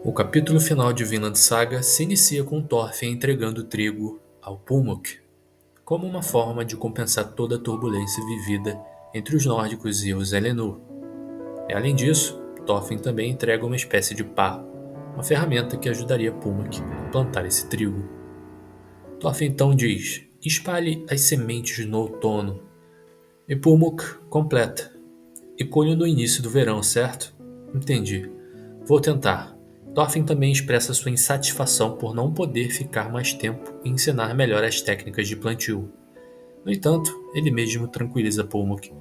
O capítulo final de Vinland Saga se inicia com Thorfinn entregando trigo ao Pumuk, como uma forma de compensar toda a turbulência vivida entre os nórdicos e os Elenur. E, além disso, Thorfinn também entrega uma espécie de pá, uma ferramenta que ajudaria Pumuk a plantar esse trigo. Thorfinn então diz: espalhe as sementes no outono. E Pumuk completa: e colho no início do verão, certo? Entendi. Vou tentar. Thorfinn também expressa sua insatisfação por não poder ficar mais tempo e ensinar melhor as técnicas de plantio. No entanto, ele mesmo tranquiliza Pumuk,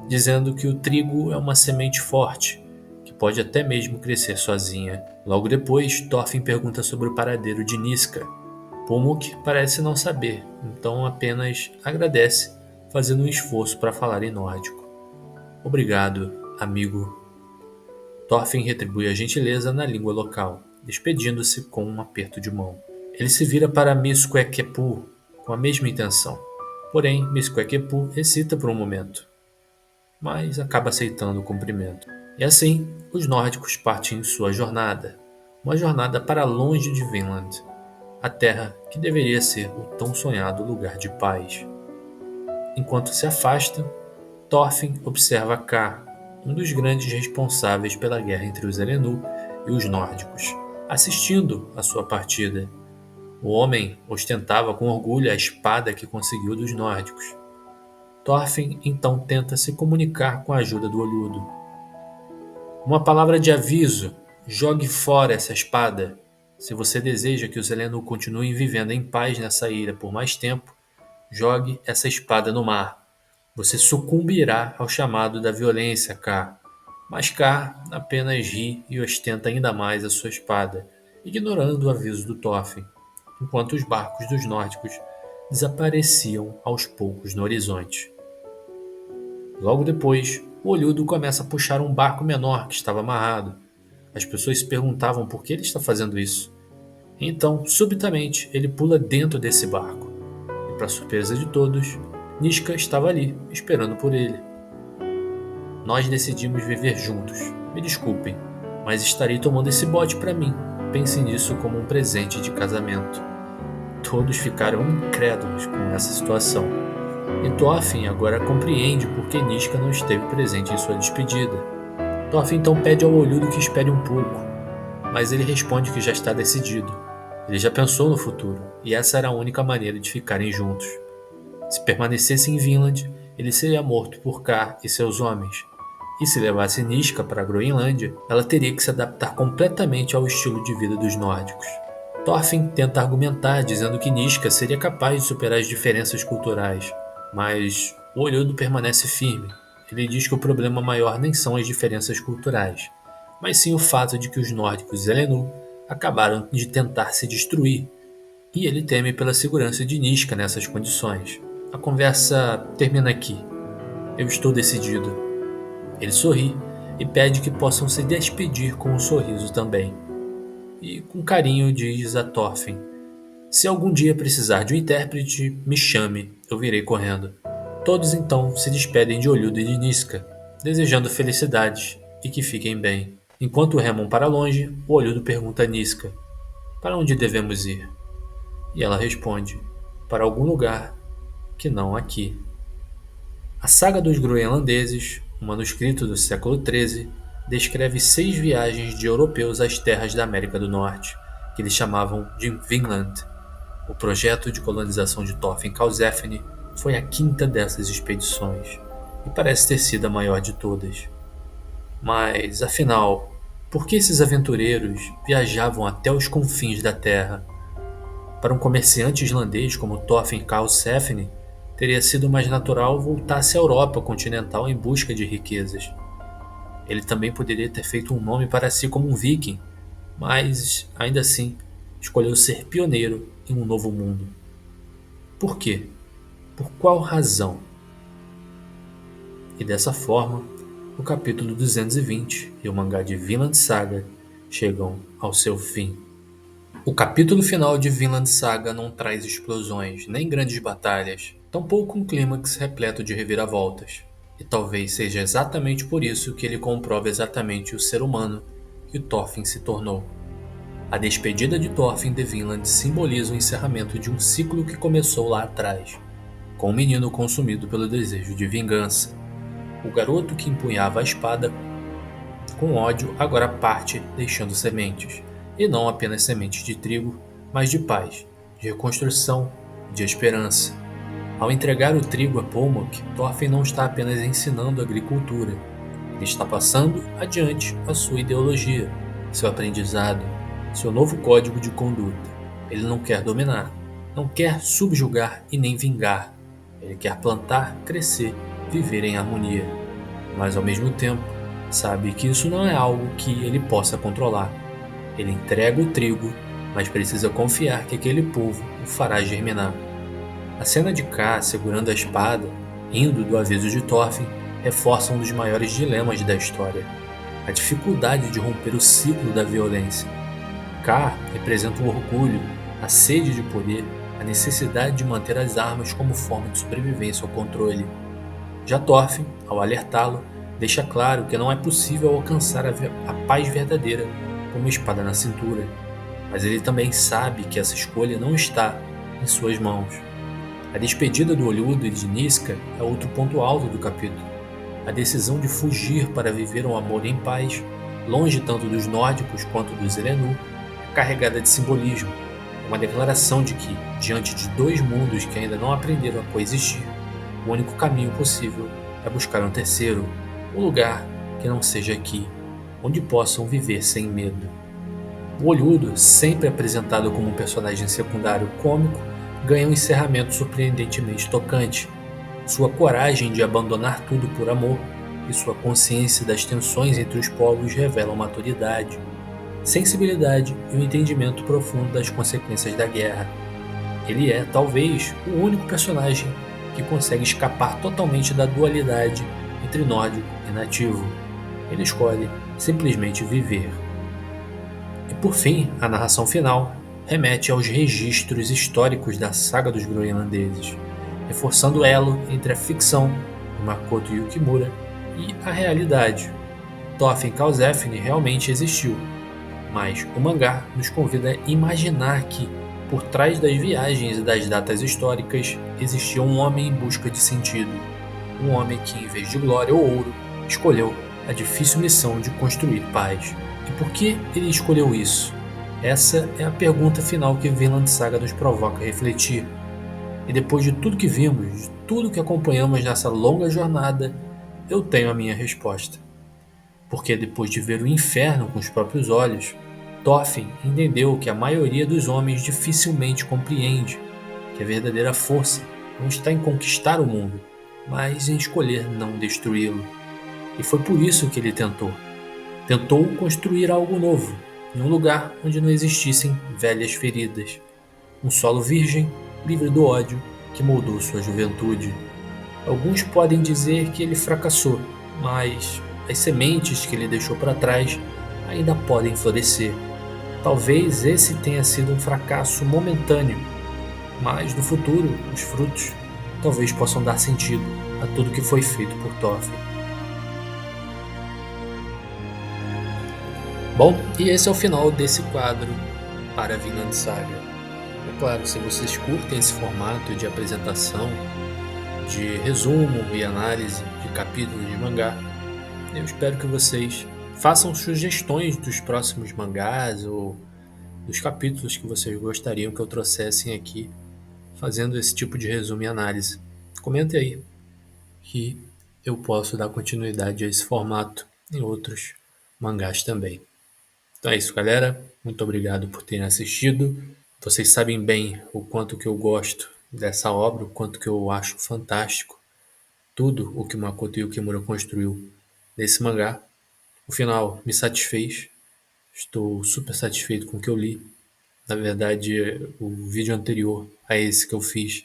dizendo que o trigo é uma semente forte, que pode até mesmo crescer sozinha. Logo depois, Thorfinn pergunta sobre o paradeiro de Niska. Pumuk parece não saber, então apenas agradece, fazendo um esforço para falar em nórdico. Obrigado, amigo. Thorfinn retribui a gentileza na língua local, despedindo-se com um aperto de mão. Ele se vira para Misquequepu com a mesma intenção. Porém, Misquequepu hesita por um momento, mas acaba aceitando o cumprimento. E assim, os nórdicos partem em sua jornada. Uma jornada para longe de Vinland, a terra que deveria ser o tão sonhado lugar de paz. Enquanto se afastam, Thorfinn observa Kar, um dos grandes responsáveis pela guerra entre os Elenur e os nórdicos, assistindo à sua partida. O homem ostentava com orgulho a espada que conseguiu dos nórdicos. Thorfinn então tenta se comunicar com a ajuda do Olhudo. Uma palavra de aviso: jogue fora essa espada. Se você deseja que os Elenur continuem vivendo em paz nessa ilha por mais tempo, jogue essa espada no mar. Você sucumbirá ao chamado da violência, K. Mas K apenas ri e ostenta ainda mais a sua espada, ignorando o aviso do Thorfinn, enquanto os barcos dos nórdicos desapareciam aos poucos no horizonte. Logo depois, o Olhudo começa a puxar um barco menor que estava amarrado. As pessoas se perguntavam por que ele está fazendo isso. Então, subitamente, ele pula dentro desse barco. E, para surpresa de todos, Niska estava ali, esperando por ele. Nós decidimos viver juntos. Me desculpem, mas estarei tomando esse bote para mim. Pense nisso como um presente de casamento. Todos ficaram incrédulos com essa situação. E Thorfinn agora compreende por que Niska não esteve presente em sua despedida. Thorfinn então pede ao Olhudo que espere um pouco, mas ele responde que já está decidido. Ele já pensou no futuro, e essa era a única maneira de ficarem juntos. Se permanecesse em Vinland, ele seria morto por Kar e seus homens. E se levasse Niska para a Groenlândia, ela teria que se adaptar completamente ao estilo de vida dos nórdicos. Thorfinn tenta argumentar dizendo que Niska seria capaz de superar as diferenças culturais, mas o Olhudo permanece firme. Ele diz que o problema maior nem são as diferenças culturais, mas sim o fato de que os nórdicos Elenur acabaram de tentar se destruir, e ele teme pela segurança de Niska nessas condições. A conversa termina aqui. Eu estou decidido. Ele sorri e pede que possam se despedir com um sorriso também. E com carinho diz a Thorfinn: se algum dia precisar de um intérprete, me chame, eu virei correndo. Todos então se despedem de Olhudo e de Niska, desejando felicidades e que fiquem bem. Enquanto remam para longe, o Olhudo pergunta a Niska: para onde devemos ir? E ela responde: para algum lugar que não aqui. A Saga dos Groenlandeses, um manuscrito do século XIII, descreve 6 viagens de europeus às terras da América do Norte, que eles chamavam de Vinland. O projeto de colonização de Thorfinn Karlsefni foi a 5ª dessas expedições, e parece ter sido a maior de todas. Mas, afinal, por que esses aventureiros viajavam até os confins da terra? Para um comerciante islandês como Thorfinn Karlsefni, teria sido mais natural voltar-se à Europa continental em busca de riquezas. Ele também poderia ter feito um nome para si como um viking, mas, ainda assim, escolheu ser pioneiro em um novo mundo. Por quê? Por qual razão? E dessa forma, o capítulo 220 e o mangá de Vinland Saga chegam ao seu fim. O capítulo final de Vinland Saga não traz explosões nem grandes batalhas, tampouco um clímax repleto de reviravoltas. E talvez seja exatamente por isso que ele comprova exatamente o ser humano que o Thorfinn se tornou. A despedida de Thorfinn de Vinland simboliza o encerramento de um ciclo que começou lá atrás, com o menino consumido pelo desejo de vingança. O garoto que empunhava a espada com ódio agora parte deixando sementes, e não apenas sementes de trigo, mas de paz, de reconstrução, de esperança. Ao entregar o trigo a Pomok, Thorfinn não está apenas ensinando agricultura, ele está passando adiante a sua ideologia, seu aprendizado, seu novo código de conduta. Ele não quer dominar, não quer subjugar e nem vingar. Ele quer plantar, crescer, viver em harmonia. Mas ao mesmo tempo, sabe que isso não é algo que ele possa controlar. Ele entrega o trigo, mas precisa confiar que aquele povo o fará germinar. A cena de K segurando a espada, indo do aviso de Thorfinn, reforça um dos maiores dilemas da história: a dificuldade de romper o ciclo da violência. K representa o orgulho, a sede de poder, a necessidade de manter as armas como forma de sobrevivência ou controle. Já Thorfinn, ao alertá-lo, deixa claro que não é possível alcançar a paz verdadeira com uma espada na cintura, mas ele também sabe que essa escolha não está em suas mãos. A despedida do Olhudo e de Niska é outro ponto alto do capítulo. A decisão de fugir para viver um amor em paz, longe tanto dos nórdicos quanto dos Elenur, é carregada de simbolismo, uma declaração de que, diante de dois mundos que ainda não aprenderam a coexistir, o único caminho possível é buscar um terceiro, um lugar que não seja aqui, onde possam viver sem medo. O Olhudo, sempre apresentado como um personagem secundário cômico, ganha um encerramento surpreendentemente tocante. Sua coragem de abandonar tudo por amor e sua consciência das tensões entre os povos revelam maturidade, sensibilidade e um entendimento profundo das consequências da guerra. Ele é, talvez, o único personagem que consegue escapar totalmente da dualidade entre nórdico e nativo. Ele escolhe simplesmente viver. E por fim, a narração final remete aos registros históricos da saga dos groenlandeses, reforçando o elo entre a ficção de Makoto Yukimura e a realidade. Thorfinn Karlsefni realmente existiu, mas o mangá nos convida a imaginar que, por trás das viagens e das datas históricas, existia um homem em busca de sentido. Um homem que, em vez de glória ou ouro, escolheu a difícil missão de construir paz. E por que ele escolheu isso? Essa é a pergunta final que Vinland Saga nos provoca a refletir. E depois de tudo que vimos, de tudo que acompanhamos nessa longa jornada, eu tenho a minha resposta. Porque depois de ver o inferno com os próprios olhos, Thorfinn entendeu que a maioria dos homens dificilmente compreende que a verdadeira força não está em conquistar o mundo, mas em escolher não destruí-lo. E foi por isso que ele tentou. Tentou construir algo novo, em um lugar onde não existissem velhas feridas. Um solo virgem, livre do ódio, que moldou sua juventude. Alguns podem dizer que ele fracassou, mas as sementes que ele deixou para trás ainda podem florescer. Talvez esse tenha sido um fracasso momentâneo, mas no futuro os frutos talvez possam dar sentido a tudo que foi feito por Thorfinn. Bom, e esse é o final desse quadro para Vinland Saga. É claro, se vocês curtem esse formato de apresentação, de resumo e análise de capítulos de mangá, eu espero que vocês façam sugestões dos próximos mangás ou dos capítulos que vocês gostariam que eu trouxessem aqui, fazendo esse tipo de resumo e análise. Comentem aí que eu posso dar continuidade a esse formato em outros mangás também. Então é isso, galera. Muito obrigado por terem assistido. Vocês sabem bem o quanto que eu gosto dessa obra, o quanto que eu acho fantástico tudo o que Makoto Yukimura construiu nesse mangá. O final me satisfez. Estou super satisfeito com o que eu li. Na verdade, o vídeo anterior a esse que eu fiz,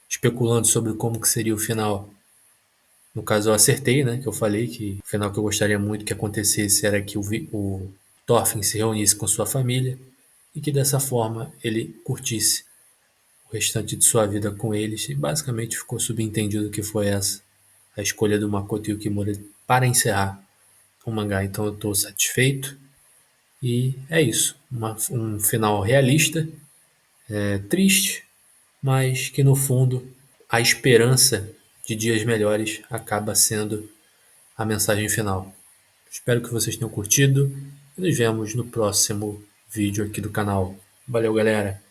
especulando sobre como que seria o final. No caso, eu acertei, né? Que eu falei que o final que eu gostaria muito que acontecesse era que o Thorfinn se reunisse com sua família e que dessa forma ele curtisse o restante de sua vida com eles. E basicamente ficou subentendido que foi essa a escolha do Makoto Yukimura para encerrar o mangá. Então eu estou satisfeito. E é isso, um final realista, triste, mas que no fundo a esperança de dias melhores acaba sendo a mensagem final. Espero que vocês tenham curtido e nos vemos no próximo vídeo aqui do canal. Valeu, galera!